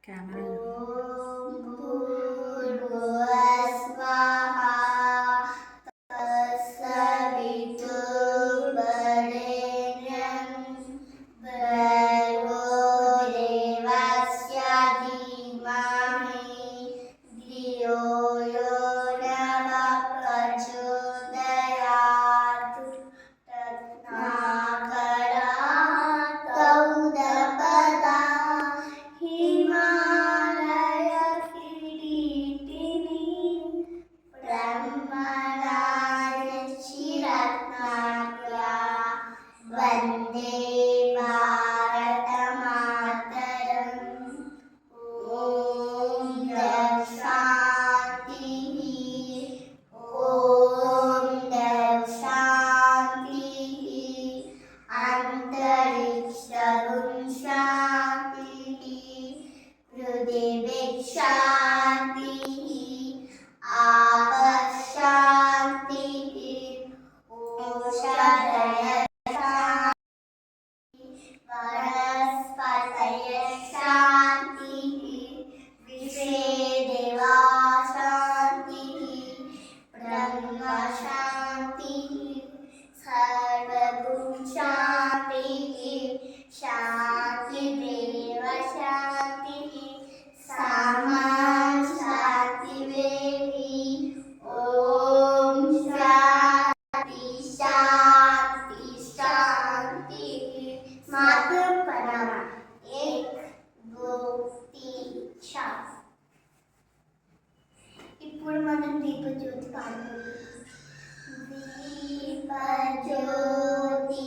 Camera ఓం భూర్భువస్వః తత్సవితుర్వరేణ్యం భర్గో దేవస్య ధీమహి ధియో యో నః ప్రచోదయాత్ రత్నాకరాతౌదపదా హిమాలయ కిరీటిని బ్రహ్మరాజరత్నాఖ్య వందే భారతమాతరం. ఓం దశాంతి ఓం దశాంతి అంతరిక్షం శాంతి పృథివీ శాంతి ఆపశాంతి ఓషధయ వనస్పతయ శాంతి విశ్వే దేవా శాంతి బ్రహ్మ శాంతి సర్వభూత శాంతి శాంతిరేవ శాంతి సమా శాంతిరేవి. ఓం శాంతి శాంతి శాంతి. మాతృ ప్రణామ. ఏక్ దో తీన్ చార్. ఇప్పుడు మనం దీపజ్యోతి పాడుకుందాం. దీపజ్యోతి